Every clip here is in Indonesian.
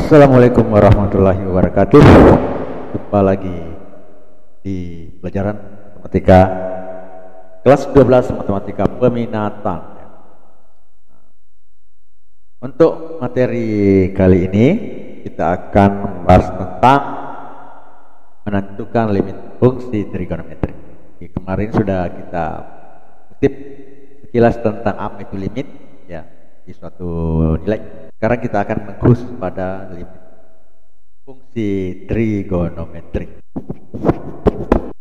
Assalamualaikum warahmatullahi wabarakatuh. Jumpa lagi di pelajaran matematika kelas 12 matematika peminatan. Untuk materi kali ini kita akan membahas tentang menentukan limit fungsi trigonometri. Kemarin sudah kita kutip sekilas tentang apa itu limit ya di suatu nilai. Sekarang kita akan mengkhusus pada limit fungsi trigonometri.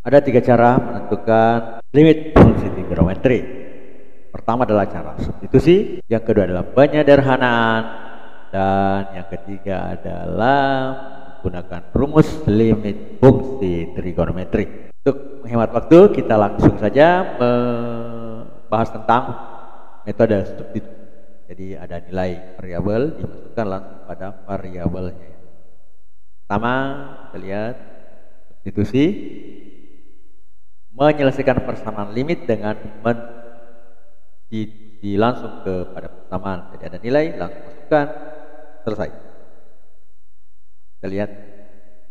Ada 3 cara menentukan limit fungsi trigonometri. Pertama adalah cara substitusi, yang kedua adalah penyederhanaan, dan yang ketiga adalah menggunakan rumus limit fungsi trigonometri. Untuk menghemat waktu, kita langsung saja membahas tentang metode substitusi. Jadi ada nilai variabel dimasukkan langsung pada variabelnya. Pertama, kita lihat substitusi, menyelesaikan persamaan limit dengan langsung kepada persamaan. Jadi ada nilai, langsung masukkan, selesai. Kita lihat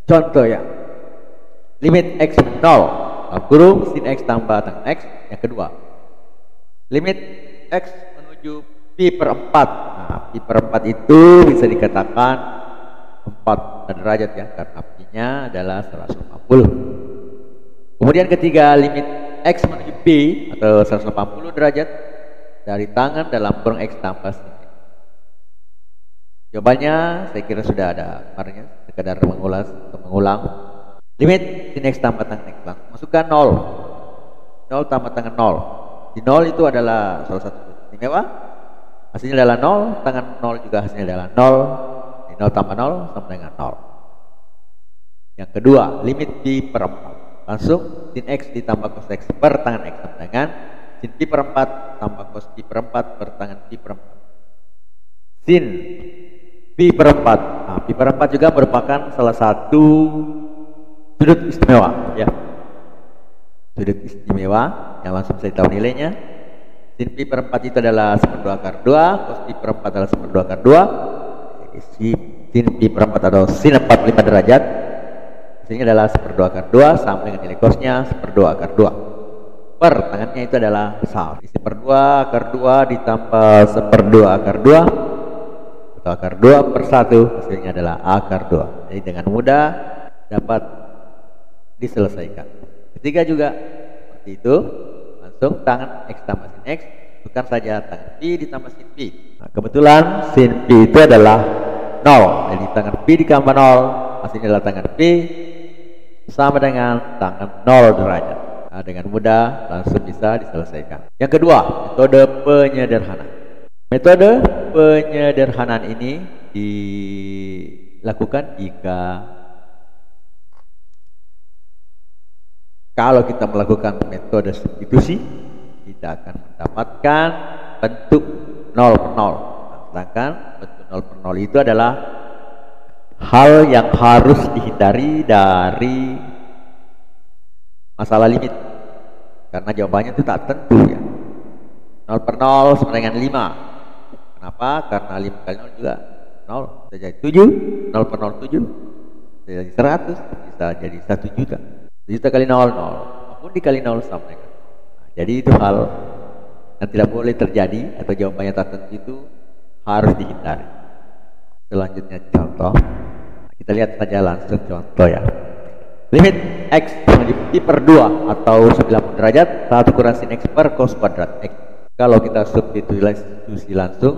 contoh ya. Limit x 0, kurung sin x tambah tan x. Yang kedua, limit x menuju pi per 4. Nah, pi per 4 itu bisa dikatakan 4 derajat ya, karena pi-nya adalah 180. Kemudian ketiga, limit x menuju pi atau 180 derajat dari tangan dalam kurung x tambah sin x. Jawabannya saya kira sudah ada kemarinnya, sekedar mengulang. Limit sin x tambah tan x, masukkan 0. 0 tambah tangan 0. Di 0 itu adalah salah satu istimewa. Hasilnya adalah 0, tangan 0 juga hasilnya adalah 0. Di 0 tambah 0 sama dengan 0. Yang kedua, limit pi per 4. Langsung sin x ditambah cos x per tangan x sama dengan sin pi per 4 tambah cos pi per 4 per tangan pi per 4. Sin pi per 4. Nah, pi per 4 juga merupakan salah satu sudut istimewa ya. Sudut istimewa yang langsung saya tahu nilainya. Sin pi per 4 itu adalah 1/2 akar 2, cos pi per 4 adalah 1/2 akar 2. Jadi sin pi per 4 atau sin 45 derajat hasilnya adalah 1/2 akar 2 sama dengan nilai cosnya 1/2 akar 2. Per tangannya itu adalah sal. 1/2 akar 2 ditambah 1/2 akar 2 atau akar 2 per 1 hasilnya adalah akar 2. Jadi dengan mudah dapat diselesaikan. Ketiga juga seperti itu. Langsung tangan x tambah sin x, bukan saja tangan pi ditambah sin pi. Nah, kebetulan sin pi itu adalah 0. Jadi tangan pi ditambah 0 hasilnya adalah tangan pi sama dengan tangan 0 derajat. Nah, dengan mudah langsung bisa diselesaikan. Yang kedua, metode penyederhanaan. Metode penyederhanaan ini dilakukan jika kalau kita melakukan metode substitusi, kita akan mendapatkan bentuk 0 per 0. Sedangkan bentuk 0 per 0 itu adalah hal yang harus dihindari dari masalah limit, karena jawabannya itu tak tentu ya. 0 per 0 sama dengan 5. Kenapa? Karena 5 kali 0 juga 0, bisa jadi 7. 0 per 0 7, bisa jadi 100, bisa jadi 1 juta. 1 juta kali 0, 0. Apapun dikali 0 sama dengan 0. Nah, jadi itu hal yang tidak boleh terjadi atau jawabannya tak tentu, itu harus dihindari. Selanjutnya contoh. Kita lihat saja langsung contoh ya. Limit x menuju pi per 2 atau 90 derajat 1 kurang sin x per cos kuadrat x. Kalau kita substitusi langsung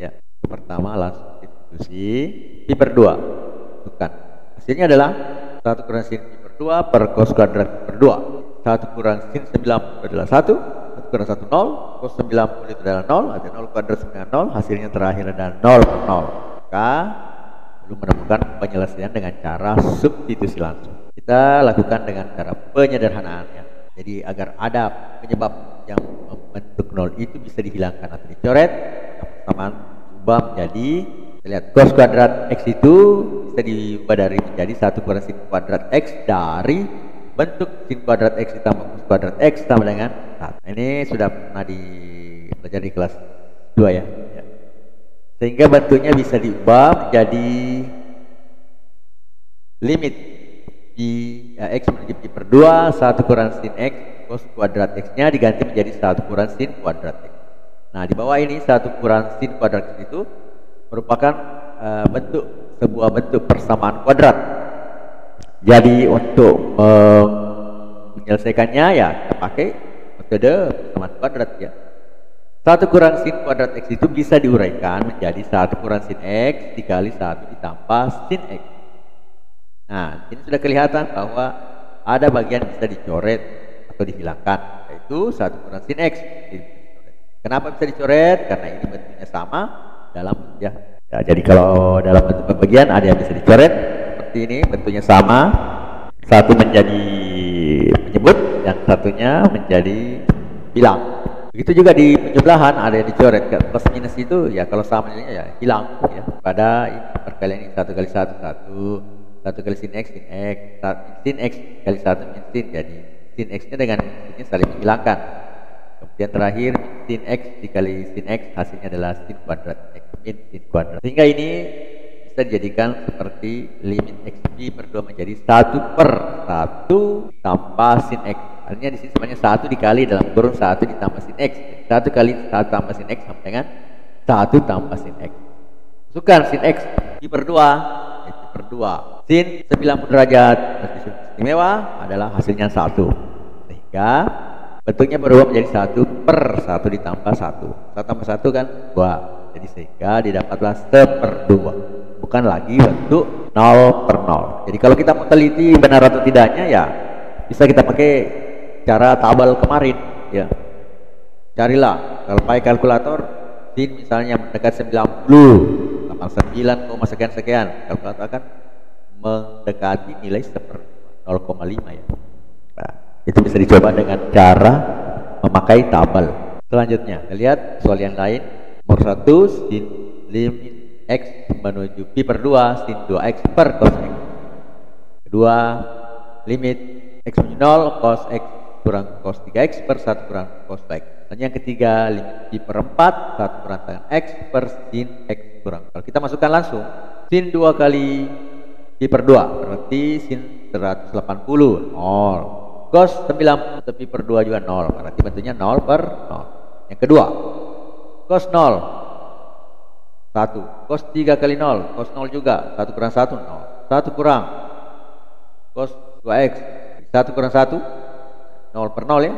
ya. Pertama langsung substitusi pi per 2. Bukan. Hasilnya adalah 1 kurang sin pi per 2 per cos kuadrat per 2. 1 kurang sin 90 adalah 1. 1 kurang 1 0. Cos 90 itu adalah 0. Ada 0 kuadrat sama dengan 0. Hasilnya terakhir adalah 0 per 0. Maka belum menemukan penyelesaian dengan cara substitusi langsung. Kita lakukan dengan cara penyederhanaan ya. Jadi agar ada penyebab yang membentuk 0 itu bisa dihilangkan atau dicoret, persamaan ubah menjadi, kita lihat cos kuadrat x itu bisa diubah dari menjadi 1 kurang sin kuadrat x dari bentuk sin kuadrat x ditambah cos kuadrat x sama dengan 1. Ini sudah pernah dipelajari kelas 2 ya. Sehingga bentuknya bisa diubah menjadi limit x menuju pi per 2 1 kurang sin x cos kuadrat x-nya diganti menjadi 1 kurang sin kuadrat x. Nah, di bawah ini 1 kurang sin kuadrat x itu merupakan sebuah bentuk persamaan kuadrat. Jadi untuk menyelesaikannya ya kita pakai metode persamaan kuadrat ya. 1 kurang sin kuadrat x itu bisa diuraikan menjadi 1 kurang sin x dikali 1 ditambah sin x. Nah, ini sudah kelihatan bahwa ada bagian bisa dicoret atau dihilangkan, yaitu 1 kurang sin x. Kenapa bisa dicoret? Karena ini bentuknya sama dalam ya. Jadi kalau dalam bentuk pembagian ada yang bisa dicoret seperti ini, bentuknya sama. Satu menjadi menyebut, yang satunya menjadi bilang. Begitu juga di penyebelahan ada yang dicoret. Plus minus itu ya kalau sama nilainya ya hilang ya. Pada ini perkalian ini 1 kali 1 1 kali sin x sin x kali 1 min sin, jadi sin x-nya dengan sin saling menghilangkan. Kemudian terakhir sin x dikali sin x hasilnya adalah sin kuadrat x min sin kuadrat. Sehingga ini bisa dijadikan seperti limit x pi per 2 menjadi 1 per 1 tambah sin x. Artinya di sini sebenarnya 1 dikali dalam kurung 1 ditambah sin x. 1 kali 1 tambah sin x sama dengan 1 tambah sin x. Masukkan sin x pi per 2 x per 2. Sin 90 derajat istimewa adalah hasilnya 1. Sehingga bentuknya berubah menjadi 1 per 1 ditambah 1. 1 tambah 1 kan 2. Jadi sehingga didapatlah 1/2. Bukan lagi bentuk 0 per 0. Jadi kalau kita mau teliti benar atau tidaknya ya bisa kita pakai cara tabel kemarin ya. Carilah kalau pakai kalkulator sin misalnya mendekat 90 tambah 9, sekian. Kalkulator akan mendekati nilai 0,5 ya. Nah, itu bisa dicoba dengan cara memakai tabel. Selanjutnya, kita lihat soal yang lain. Nomor 1, sin limit x menuju pi per 2 sin 2x per cos x. Kedua, limit x menuju 0 cos x kurang cos 3x per 1 kurang cos x. Dan yang ketiga, limit pi per 4 1 kurang tangan x per sin x kurang. Kalau kita masukkan langsung, sin 2 kali pi per 2 berarti sin 180 0. Cos 90 atau pi per 2 juga 0, berarti bentuknya 0 per 0. Yang kedua, cos 0 1, cos 3 kali 0 cos 0 juga, 1 kurang 1 0, 1 kurang cos 2x 1 kurang 1 0 per 0 ya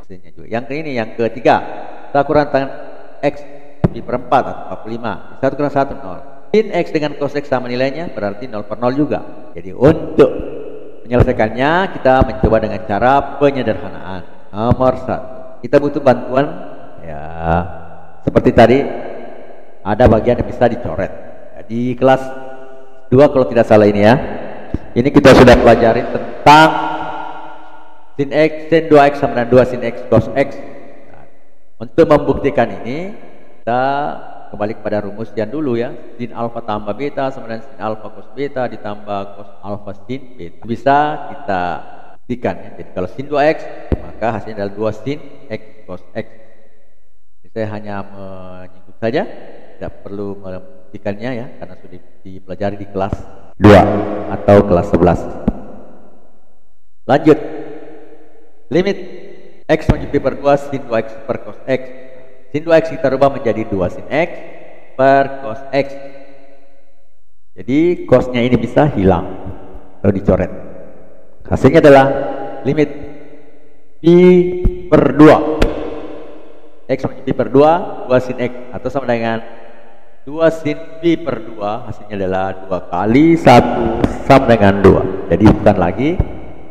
hasilnya juga. Yang ini yang ketiga, 1 kurang tangan x pi per 4 atau 45, 1 kurang 1 0. Sin x dengan cos x sama nilainya berarti 0 per 0 juga. Jadi untuk menyelesaikannya kita mencoba dengan cara penyederhanaan. Nomor 1, kita butuh bantuan ya seperti tadi, ada bagian yang bisa dicoret. Di kelas 2 kalau tidak salah ini ya, ini kita sudah pelajari tentang sin x, sin 2x sama dengan 2 sin x cos x. Nah, untuk membuktikan ini kita kembali kepada rumus yang dulu ya, sin alfa tambah beta sama dengan sin alfa cos beta ditambah cos alfa sin beta. Bisa kita buktikan ya. Jadi kalau sin 2x maka hasilnya adalah 2 sin x cos x. Jadi saya hanya menyinggung saja, tidak perlu membuktikannya ya, karena sudah dipelajari di kelas 2 atau kelas 11. Lanjut, limit x menuju pi per 2 sin 2x per cos x. Sin 2x kita rubah menjadi 2 sin x per cos x. Jadi cosnya ini bisa hilang atau dicoret. Hasilnya adalah limit pi per 2 x menuju pi per 2 2 sin x atau sama dengan 2 sin pi per 2, hasilnya adalah 2 kali 1 sama dengan 2. Jadi bukan lagi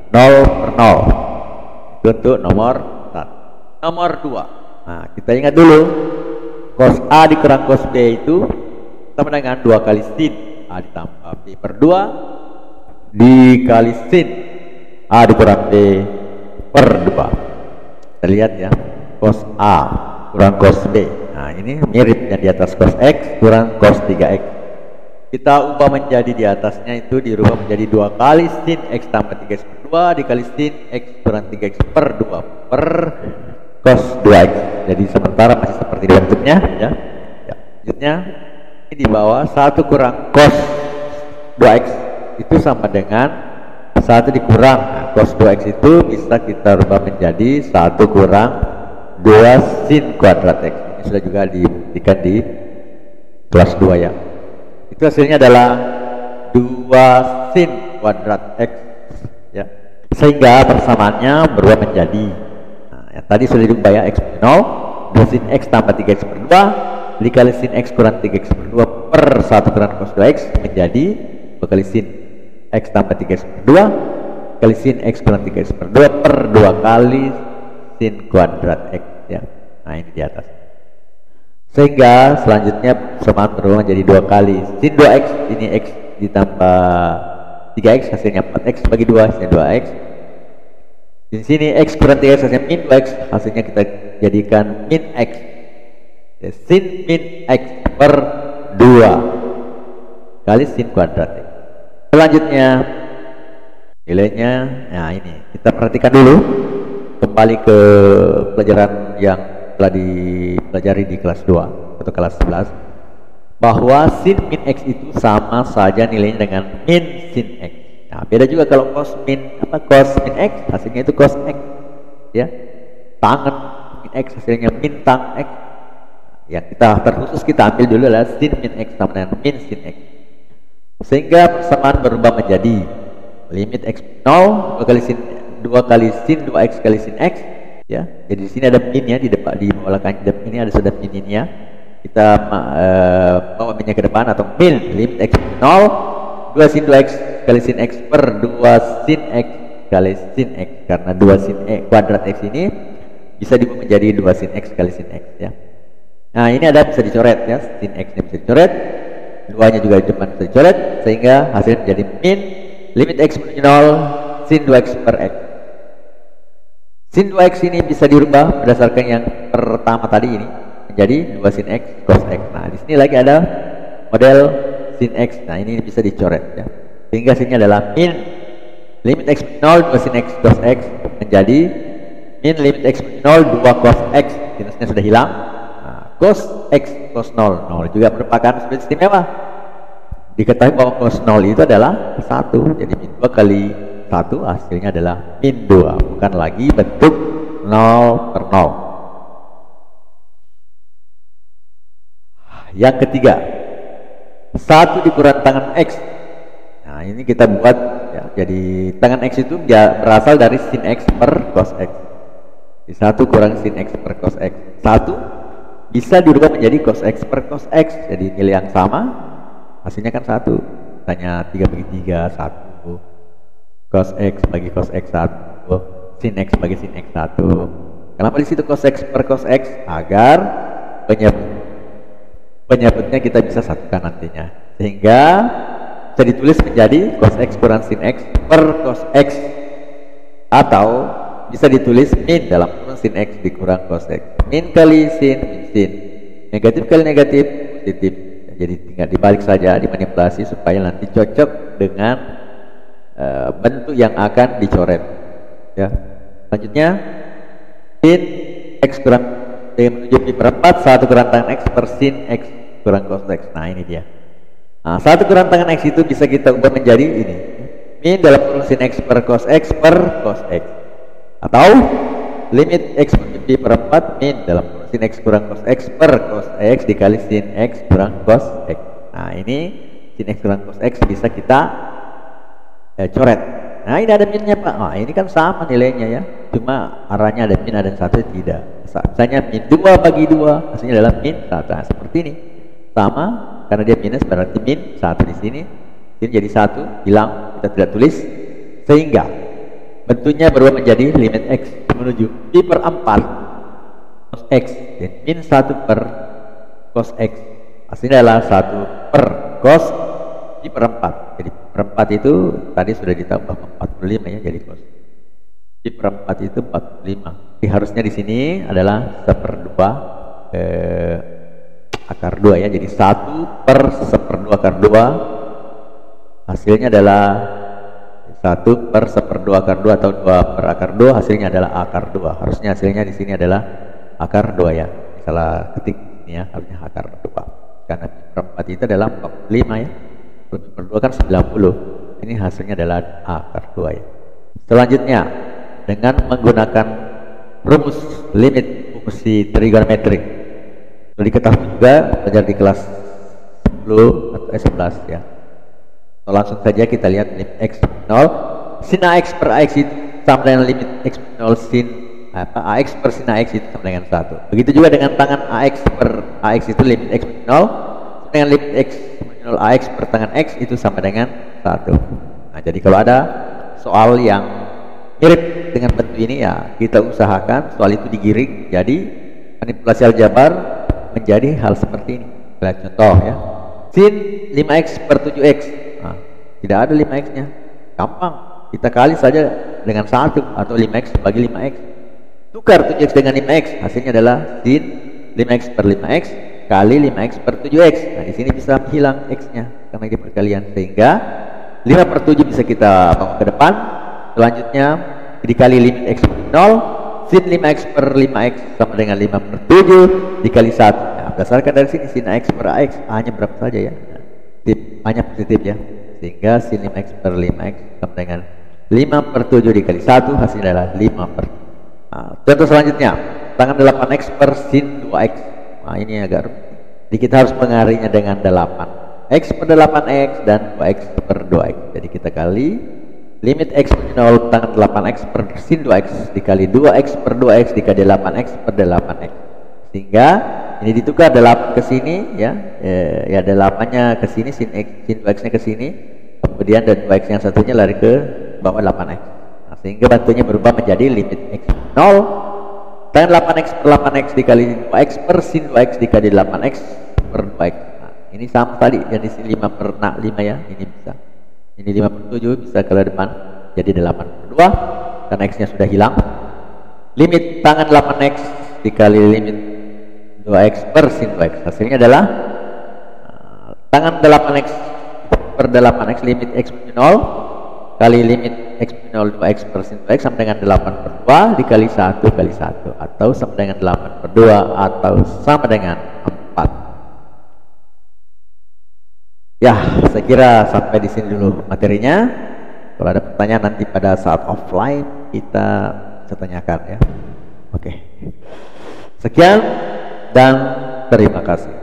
0 per 0. Itu untuk nomor 1. Nomor 2, nah kita ingat dulu, cos A dikurang cos B itu sama dengan 2 kali sin A ditambah B per 2 dikali sin A dikurang B per 2. Kita lihat ya, cos A kurang cos B. Nah ini mirip yang di atas cos X kurang cos 3X. Kita ubah menjadi di atasnya itu dirubah menjadi 2 kali sin X tambah 3X per 2 dikali sin X kurang 3X per 2 per cos 2x. Jadi sementara masih seperti bentuknya ya. Selanjutnya Ini di bawah 1 kurang cos 2x itu sama dengan 1 dikurang, nah, cos 2x itu bisa kita rubah menjadi 1 kurang 2 sin kuadrat x. Ini sudah juga dibuktikan di kelas 2 ya. Itu hasilnya adalah 2 sin kuadrat x ya. Sehingga persamaannya berubah menjadi, nah, yang tadi sudah diubah ya, x per 0, 2 sin x tambah 3x per 2 dikali sin x kurang 3x per 2 per 1 kurang cos 2x menjadi 2 kali sin x tambah 3x per 2 kali sin x kurang 3x per 2 per 2 kali sin kuadrat x ya. Nah ini di atas. Sehingga selanjutnya persamaan berubah menjadi 2 kali sin 2x, ini x ditambah 3x hasilnya 4x bagi 2 hasilnya 2x. Di sini x kurang 3x hasilnya min 2x, hasilnya kita jadikan min x ya, sin min x per 2 kali sin kuadrat x. Selanjutnya nilainya, nah ini kita perhatikan dulu, kembali ke pelajaran yang telah dipelajari di kelas 2 atau kelas 11, bahwa sin min x itu sama saja nilainya dengan min sin x. Nah beda juga kalau cos min x hasilnya itu cos x ya, tangen min x hasilnya min tang x. Yang kita terkhusus kita ambil dulu adalah sin min x sama dengan min sin x. Sehingga persamaan berubah menjadi limit x 0 2 kali sin 2x kali sin x ya. Jadi di sini ada min ya, di depan di bawah kanjeng ini ada sudah min ini ya. Kita bawa minnya ke depan atau min limit x 0 2 sin 2x kali sin x per 2 sin x kali sin x, karena 2 sin x kuadrat x ini bisa diubah menjadi 2 sin x kali sin x ya. Nah ini ada bisa dicoret ya, sin x nya bisa dicoret, 2 nya juga di depan bisa dicoret, sehingga hasilnya menjadi min limit x menuju 0 sin 2x per x. Sin 2x ini bisa dirubah berdasarkan yang pertama tadi ini menjadi 2 sin x cos x. Nah di sini lagi ada model sin x, nah ini bisa dicoret ya, sehingga hasilnya adalah min limit x menuju 0 2 sin x cos x menjadi min limit x menuju 0 2 cos x, sinusnya sudah hilang. Cos x cos 0 juga merupakan sudut istimewa. Diketahui bahwa cos 0 itu adalah 1, jadi min 2 kali 1 hasilnya adalah min 2, bukan lagi bentuk 0 per 0. Yang ketiga, 1 dikurang tangan x. Nah ini kita buat ya, jadi tangan x itu berasal dari sin x per cos x. Di 1 kurang sin x per cos x, 1 bisa dirubah menjadi cos x per cos x, jadi nilai yang sama, hasilnya kan 1. Tanya 3 bagi 3 1, cos x bagi cos x 1, sin x bagi sin x 1. Kenapa di situ cos x per cos x? Agar penyebutnya kita bisa satukan nantinya, sehingga bisa ditulis menjadi cos x kurang sin x per cos x, atau bisa ditulis min dalam kurung sin x dikurang cos x, min kali sin min sin, negatif kali negatif positif. Jadi tinggal dibalik saja, dimanipulasi supaya nanti cocok dengan bentuk yang akan dicoret ya. Selanjutnya sin x kurang menuju pi per 4 1 kurang tangan x per sin x kurang cos x. Nah ini dia. Nah 1 kurang tangan x itu bisa kita ubah menjadi ini, min dalam kurung sin x per cos x per cos x, atau limit x menuju pi per 4 min dalam kurung sin x kurang cos x per cos x dikali sin x kurang cos x. Nah ini sin x kurang cos x bisa kita coret. Nah ini ada minnya Pak. Nah ini kan sama nilainya ya, cuma arahnya ada min ada satu tidak. Misalnya min 2 bagi 2 hasilnya adalah min 1. Nah, seperti ini sama, karena dia minus berarti min 1 di sini. Ini jadi 1 hilang, kita tidak tulis, sehingga bentuknya berubah menjadi limit x menuju pi per 4 cos x dan min 1 per cos x, hasilnya adalah 1 per cos pi per 4. Jadi per 4 itu tadi sudah ditambah 45 ya, jadi cos pi per 4 itu 45. Jadi harusnya di sini adalah 1/2 akar 2 ya, jadi 1 per 1/2 akar 2 hasilnya adalah 1 per 1/2 akar 2 atau 2 per akar 2 hasilnya adalah akar 2. Harusnya hasilnya di sini adalah akar 2 ya, salah ketik ini ya, harusnya akar 2. karena per 4 itu adalah 45 ya, per 2 kan 90. Ini hasilnya adalah A akar 2 ya. Selanjutnya dengan menggunakan rumus limit fungsi trigonometrik, perlu diketahui juga belajar di kelas 10 atau S11 ya. So, langsung saja kita lihat limit x 0, sin AX per AX itu sama dengan limit x 0 sin AX per sin AX itu sama dengan 1. Begitu juga dengan tangan AX per AX itu limit x 0 dengan limit x 0 AX per tangan X itu sama dengan 1. Nah, jadi kalau ada soal yang mirip dengan bentuk ini ya, kita usahakan soal itu digiring jadi manipulasi aljabar menjadi hal seperti ini. Lihat contoh ya. Sin 5x per 7x. Nah, tidak ada 5x nya, gampang, kita kali saja dengan 1 atau 5x bagi 5x, tukar 7x dengan 5x, hasilnya adalah sin 5x per 5x kali 5x per 7x. Nah, di sini bisa hilang x nya karena ini perkalian, sehingga 5 per 7 bisa kita bawa ke depan. Selanjutnya dikali limit x 0, sin 5x per 5x sama dengan 5 per 7 dikali 1. Nah, berdasarkan dari sini sin x per ax a nya berapa saja ya, A nya positif ya, sehingga sin 5x per 5x sama dengan 5 per 7 dikali 1, hasilnya adalah 5 per. Nah, contoh selanjutnya tangan 8x per sin 2x. Nah, ini agak rumit, jadi kita harus mengarinya dengan 8x per 8x dan 2x per 2x. Jadi kita kali limit x min 0 tangan 8x per sin 2x dikali 2x per 2x dikali 8x per 8x, sehingga ini ditukar 8 ke sini ya, ya 8-nya ke sini, sin 2x nya ke sini, kemudian dan 2x yang satunya lari ke bawah 8x. Nah, sehingga bentuknya berubah menjadi limit x 0 tangan 8x per 8x dikali 2x per sin 2x dikali 8x per 2x. Nah, ini sama tadi yang di sini 5 per 5 ya, ini bisa, ini 5 per 7 bisa ke depan jadi 8 per 2 karena x nya sudah hilang. Limit tangan 8x dikali limit 2x per sin 2x, hasilnya adalah tangan 8x per 8x limit x min 0 kali limit x min 0 2x per sin 2x sama dengan 8 per 2 dikali 1 kali 1, atau sama dengan 8 per 2 atau sama dengan 4. Ya, saya kira sampai di sini dulu materinya. Kalau ada pertanyaan nanti pada saat offline kita tanyakan ya. Oke. Sekian dan terima kasih.